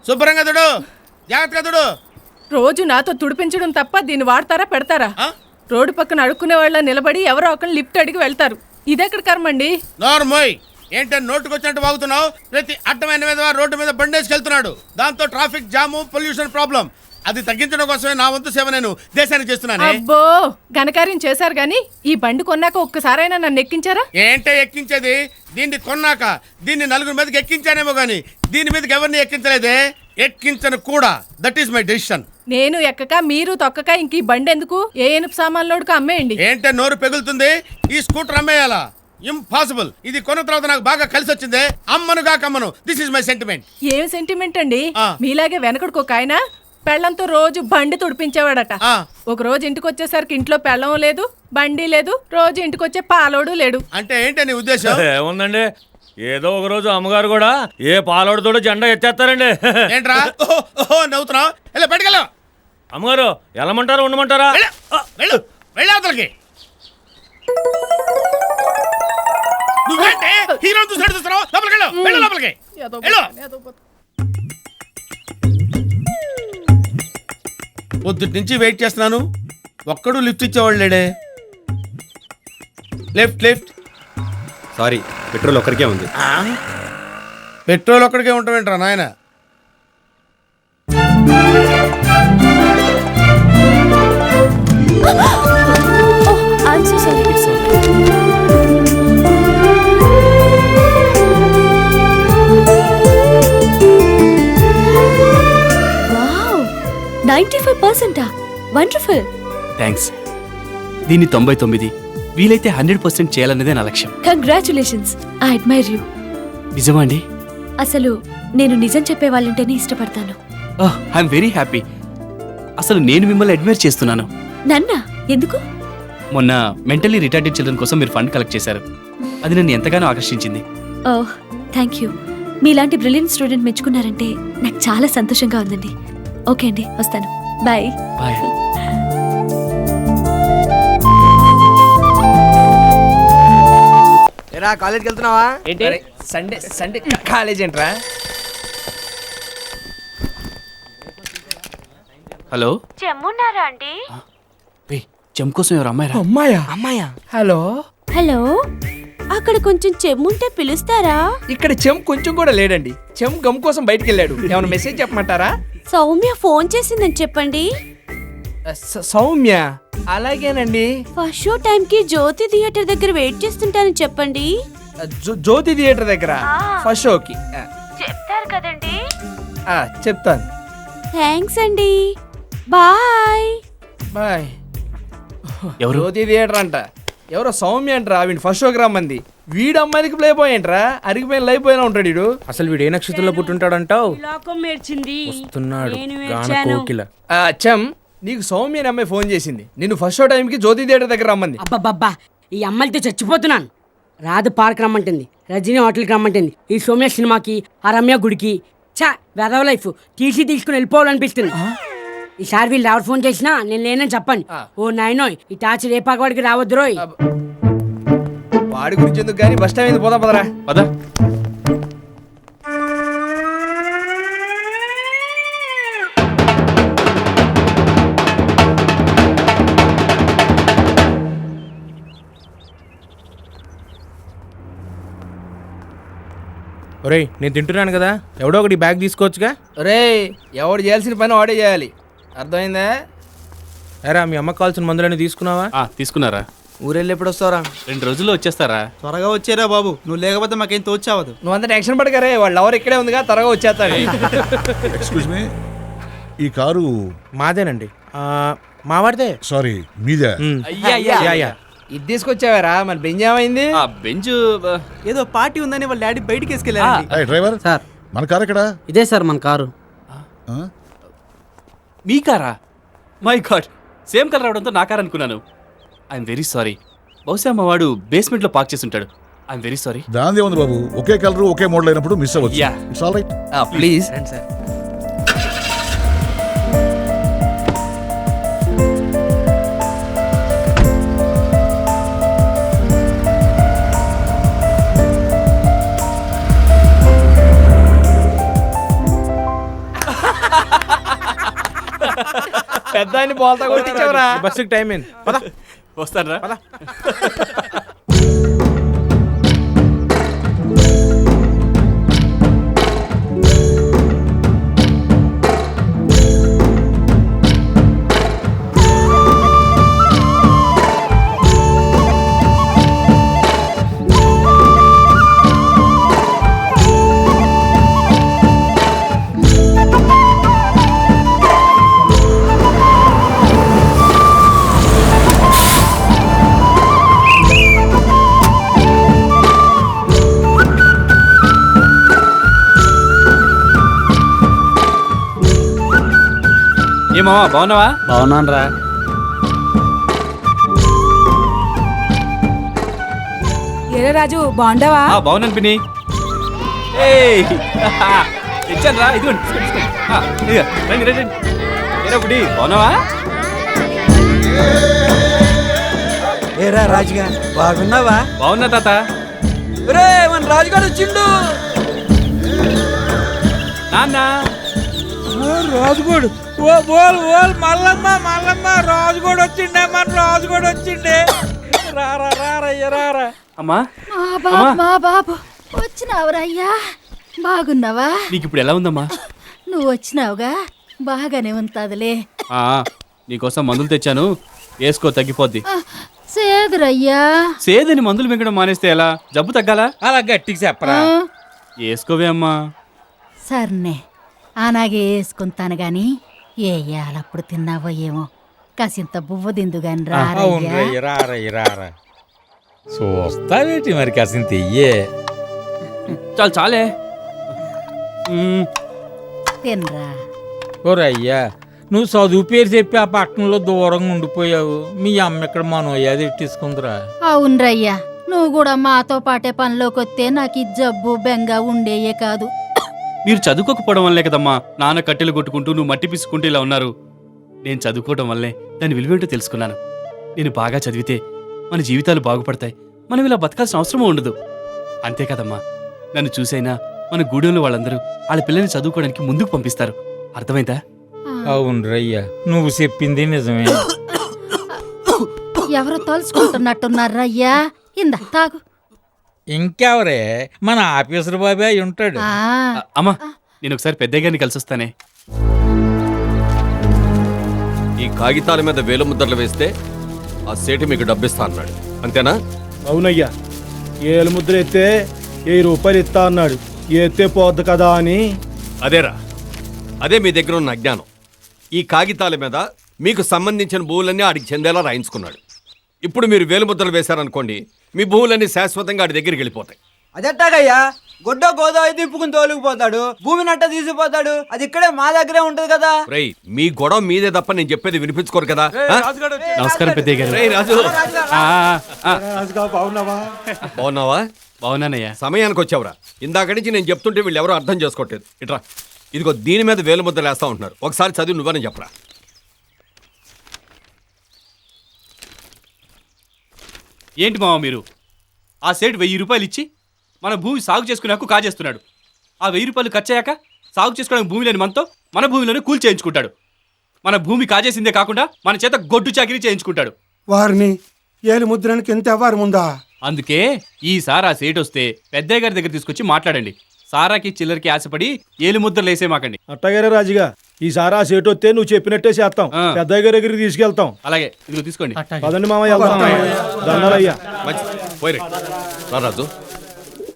శుభ్రంగా తుడు, జాగ్రత్తగా తుడు. రోజు నాతో తుడిపించడం తప్ప దీన్ని వాడతారా పెడతారా? రోడ్డు పక్కన అడుక్కునే వాళ్ళ నిలబడి ఎవరో ఒకరు లిఫ్ట్ అడిగి వెళ్తారు. ఇదెక్కడ కర్మండి? నోర్మోయ్, ఏంటని నోటుకొచ్చినట్టు వాగుతున్నావు? ప్రతి అడ్డమైన మీద రోడ్డు మీద బండేసుకెళ్తున్నాడు. దాంతో ట్రాఫిక్ జాము, పొల్యూషన్ ప్రాబ్లం. అది తగ్గించడం కోసమే నా వంతు సేవ నేను దేశానికి చేస్తున్నాను. అబ్బో, ఘనకార్యం చేశారు గాని ఈ బండి కొన్నాక ఒక్కసారైనా నన్ను ఎక్కించారా? ఏంటే ఎక్కించేది? దీన్ని కొన్నాక దీన్ని నలుగురు మీదకి ఎక్కించానేమో గానీ దీని మీదకి ఎవరిని ఎక్కించలేదే, ఎక్కించను కూడా. That is my decision. నేను ఎక్కక మీరు తొక్కక ఇంక ఈ బండి ఎందుకు? ఏ ఏనుపు సామాన్లోడుకు అమ్మేయండి. ఏంటే నోరు పెగులుతుంది? ఈ స్కూటర్ అమ్మేయాలా? ఇంపాసిబుల్. ఇది కొన్న తర్వాత నాకు బాగా కలిసి వచ్చిందే. అమ్మనుగా కమ్మను. This is my sentiment. ఏం సెంటిమెంట్ అండి? మీలాగే వెనకడుకు ఒక ఆయన పెళ్లంతో రోజు బండి తుడిపించేవాడట. ఒక రోజు ఇంటికి వచ్చేసరికి ఇంట్లో పెళ్ళం లేదు, బండి లేదు, రోజు ఇంటికి వచ్చే పాలోడు లేడు. అంటే ఏంటి నీ ఉద్దేశం? ఏముందండి, ఏదో ఒక రోజు అమ్మగారు కూడా ఏ పాలోడుతోడు జెండా ఎత్తేస్తారండి. ఏంట్రా ఓహో నవ్వుతున్నావు? వెళ్ళి బయటకెళ్ళు. అమ్మగారు వెళ్ళమంటారా ఉండమంటారా? వెళ్ళు, వెళ్ళి అవతలకి. నువ్వేంటే హీరో చూసాడు చూస్తున్నావు? లోపలికి వెళ్ళు, వెళ్ళు లోపలికి వెళ్ళు. పొద్దుటి నుంచి వెయిట్ చేస్తున్నాను, ఒక్కడు లిఫ్ట్ ఇచ్చేవాళ్ళు లేడే. Left left. సారీ, పెట్రోల్ ఒక్కరికే ఉంది. పెట్రోల్ ఒక్కడికే ఉంటామేంట్రా నాయన? వండర్ఫుల్. థ్యాంక్స్. దీన్ని 99, వీలైతే 100% చేయాలన్నదే నా లక్ష్యం. Congratulations, I admire you. నిజమా అండి? అసలు నేను నిజం చెప్పే వాళ్ళంటేనే ఇష్టపడతాను. I'm very happy. అసలు నేను మిమ్మల్ని అడ్మైర్ చేస్తున్నాను. నన్నా? ఎందుకు? మొన్న మెంటల్లీ రిటార్డెడ్ చిల్డ్రన్ కోసం మీరు ఫండ్ కలెక్ట్ చేశారు. అది నన్ను ఎంతగానో ఆకర్షించింది. ఓహ్, థ్యాంక్ యూ. మీలాంటి బ్రిలియంట్ స్టూడెంట్ మెచ్చుకున్నారంటే నాకు చాలా సంతోషంగా ఉందండి. ఓకే అండి, వస్తాను. బాయ్. బాయ్. కాలేజ్కి వెళ్తున్నావా? ఏంటి సండే సండే కాలేజ్ ఏంట్రా? హలో, చెమ్మున్నారా అండి? చెమ్ కోసం ఎవరు అమ్మాయి? అమ్మాయా? హలో హలో, అక్కడ కొంచెం చెమ్ముంటే పిలుస్తారా? ఇక్కడ చెమ్ కొంచెం కూడా లేడండి. చెమ్ గమ్ కోసం బయటికి వెళ్ళాడు. ఏమైనా మెసేజ్ చెప్పమంటారా? సౌమ్య ఫోన్ చేసిందని చెప్పండి. సౌమ్య? అలాగేనండి. ఫస్ట్ షో టైం కి జ్యోతి థియేటర్ దగ్గర వెయిట్ చేస్తుంటానని చెప్పండి. జ్యోతి థియేటర్ దగ్గర ఫస్ట్ షోకి చెప్తారు కదండి? చెప్తాను. థ్యాంక్స్ అండి, బాయ్. బాయ్. ఎవరు? జ్యోతి థియేటర్ అంట. ఎవరో సౌమ్య అంటరా, వీడు ఫస్ట్ షోకి రమ్మంది. వీడు అమ్మాయికి ప్లే బాయ్ ఏంట్రా? అరిగిపోయిన లైఫ్ పోయినా ఉంటాడు వీడు. అసలు వీడు ఏ నక్షత్రంలో పుట్టుంటాడంటావు? చెమ్, నీకు సౌమ్య అనే అమ్మాయి ఫోన్ చేసింది. నిన్ను ఫస్ట్ షో టైంకి జ్యోతి థియేటర్ దగ్గర రమ్మంది. అబ్బబ్బబ్బా, ఈ అమ్మాయిలతో చచ్చిపోతున్నాను. రాధ పార్క్ రమ్మంటుంది, రజనీ హోటల్కి రమ్మంటుంది, ఈ సౌమ్య సినిమాకి, ఆ రమ్య గుడికి. చా వెదవ లైఫ్, టీసీ తీసుకుని వెళ్ళిపోవాలనిపిస్తుంది. ఈసారి వీళ్ళు ఎవరు ఫోన్ చేసినా నేను లేనని చెప్పండి. ఓ నాయనోయ్, ఈ టార్చ్ రేపాకవాడికి రావద్దు రోయ్. వాడి గురించి ఎందుకు కానీ బస్ స్టాండ్ పోదాం పదరా. పద. ఒరేయ్, నేను తింటున్నాను కదా, ఎవడో ఒకటి బ్యాగ్ తీసుకోవచ్చుగా. రే, ఎవడు చేయాల్సిన పని వాడే చేయాలి, అర్థమైందా? ఎరా, మీ అమ్మకు కావాల్సిన మందులన్నీ తీసుకున్నావా? తీసుకున్నారా? ఊరెళ్ళి ఎప్పుడు వస్తావరా? 2 రోజుల్లో వచ్చేస్తారా? త్వరగా వచ్చేరా బాబు, నువ్వు లేకపోతే మాకేం తోచావదు. నువ్వు అంత టెన్షన్ పడకరే, వాళ్ళు ఎవరు ఇక్కడే ఉందిగా, త్వరగా వచ్చేస్తాడు. ఎక్స్క్యూజ్ మీ, ఈ కారు మాదేనండి. మావాడితే. సారీ, మీదే? ఇది తీసుకొచ్చావారా? మన బెంజ్ ఏమైంది? బెంచ్ ఏదో పార్టీ ఉందని వాళ్ళ డాడీ బయటికి వేసుకెళ్ళారు. డ్రైవర్ సార్, మన కారు ఎక్కడా? ఇదే సార్ మన కారు. మీ కారా? మై గాడ్, సేమ్ కలర్ రావడంతో నా కార్ అనుకున్నాను. I'm very sorry. బహుశా మా వాడు బేస్మెంట్ లో పార్క్ చేసి ఉంటాడు. I'm very sorry. దాందే ఉంది బాబు, ఒకే కలర్ ఒకే మోడల్ అయినప్పుడు మిస్ అవ్వచ్చు. It's all right. Please. Sir, పెద్ద ఆయన బోల్తా కొట్టించావురా. బస్సుకి టైం అయింది పద. వస్తానరా. ఏమా బాగున్నావా? బాగున్నాను రా. ఏరే రాజు బాగుండవా? బాగున్నాను పిన్ని. ఇచ్చాను రా, ఇదిగోండి తీసుకోండి, తీసుకోండి. రండి రండి. ఏరా బుడి బాగున్నావా? ఏరా రాజుగా బాగున్నావా? బాగున్నా తాత. రే మన రాజుగారు వచ్చిండు. నాన్న రాజుగోడు ఓ బోల్ ఓల్ మల్లమ్మ మల్లమ్మ రాజుగోడు వచ్చిండే, మన రాజుగోడు వచ్చిండే. రారా రారయ్య రారా. అమ్మా మా బాబు వచ్చినావురయ్యా, బాగున్నావా? నీకు ఇప్పుడు ఎలా ఉందమ్మా? నువ్వు వచ్చినావుగా, బాగానే ఉంటదిలే. నీకోసం మందులు తెచ్చాను, వేసుకో తగ్గిపోద్ది. సేదురయ్యా. సేదని మందులు మింగడం మానేస్తే ఎలా? జబ్బు తగ్గాలా? అలా గట్టికి చెప్పరా. వేసుకోవే అమ్మా. సర్నే అలాగే వేసుకుంటాను గాని ఏయాలప్పుడు తిన్నావో ఏమో, కాసింత బువ్వ దిందు గాని రారయ్యా. రారయ్య రారా. చూస్తావేటి మరి కాసింత ఇయ్యే. చాలు చాలే. తినరా. ఓరయ్యా నువ్వు చదువు పేరు చెప్పి ఆ పట్టణంలో దూరంగా ఉండిపోయావు. మీ అమ్మ ఇక్కడ మనోయ్యాది ఎట్టిసుకుందిరా. అవునరయ్యా, నువ్వు కూడా మాతో పాటే పనిలోకి వస్తే నాకు ఈ జబ్బు బెంగ ఉండేయే కాదు. మీరు చదువుకోకపోవడం వల్లే కదమ్మా నాన్న కట్టెలు కొట్టుకుంటూ నువ్వు మట్టి పిసుకుంటూ ఇలా ఉన్నారు. నేను చదువుకోవడం వల్లే దాని విలువేంటో తెలుసుకున్నాను. నేను బాగా చదివితే మన జీవితాలు బాగుపడతాయి, మనం ఇలా బతకాల్సిన అవసరమూ ఉండదు. అంతే కదమ్మా, నన్ను చూసైనా మన గూడెంలో వాళ్ళందరూ వాళ్ళ పిల్లల్ని చదువుకోవడానికి ముందుకు పంపిస్తారు. అర్థమైందా? అవునరయ్యా నువ్వు చెప్పింది నిజమే. ఎవరు తలుచుకుంటున్నట్టున్నారయ్యా, ఇందా తాగు. ఇంకెవరే, మన ఆఫీసర్ బాబే అయి ఉంటాడు. అమ్మా నేను ఒకసారి పెద్దయ్య గారిని కలిసి వస్తానే. ఈ కాగితాల మీద వేలు ముద్రలు వేస్తే ఆ సేటు మీకు డబ్బిస్తా అన్నాడు, అంతేనా? అవునయ్యా, 7 ముద్ర ఎత్తే 1000 రూపాయలు ఇస్తా అన్నాడు. ఎత్తే పోద్దు కదా అని. అదేరా, అదే మీ దగ్గర ఉన్న అజ్ఞానం. ఈ కాగితాల మీద మీకు సంబంధించిన భూములన్నీ ఆడికి చెందేలా రాయించుకున్నాడు. ఇప్పుడు మీరు వేలు ముద్రలు వేశారనుకోండి, మీ భూములన్నీ శాశ్వతంగా ఆడి దగ్గరికి వెళ్ళిపోతాయి. అదెట్టాగయ్యా? గొడ్డ గోదావరి తిప్పుకుని తోలుకుపోతాడు, భూమి నట్ట తీసిపోతాడు. అది ఇక్కడే మా దగ్గరే ఉంటది కదా. రేయ్, మీ గొడవ మీదే తప్ప నేను చెప్పేది వినిపించుకోరు కదా. నమస్కారం పెద్దయ్య గారు. రేయ్ రాజు, బాగున్నావా? బాగున్నావా? బాగున్నానయ్యా. సమయానికి వచ్చావురా. ఇందాక నుంచి నేను చెప్తుంటే వీళ్ళు ఎవరో అర్థం చేసుకోవట్లేదు. ఇట్రా, ఇదిగో దీని మీద వేలు ముద్రలు వేస్తా ఉంటున్నారు. ఒకసారి చదివి నువ్వని చెప్పరా. ఏంటి మావ మీరు? ఆ సేటు 1000 రూపాయలు ఇచ్చి మన భూమి సాగు చేసుకునే హక్కు కాజేస్తున్నాడు. ఆ 1000 రూపాయలు ఖర్చయ్యాక సాగు చేసుకోవడానికి భూమి లేని మనతో మన భూమిలోనే కూల్ చేయించుకుంటాడు. మన భూమి కాజేసిందే కాకుండా మన చేత గొడ్డు చాకిరీ చేయించుకుంటాడు. వారిని ఏలు ముద్రానికి ఎంత అవ్వారు ముందా? అందుకే ఈసారి ఆ సేటు వస్తే పెద్దయ్య గారి దగ్గర తీసుకొచ్చి మాట్లాడండి. సారాకి చిల్లరికి ఆశపడి ఏలు ముద్రలు వేసేమాకండి. అట్టగారే రాజుగా, ఈసారి ఆ సేటు వస్తే నువ్వు చెప్పినట్టే చేస్తాం. పెద్దయ్య గారి దగ్గరికి తీసుకెళ్తాం. అలాగే, ఇదిగో తీసుకోండి. పదండి మామయ్య, వెళ్తాం. దండాలయ్యా. మంచి పోయి రా రాజు,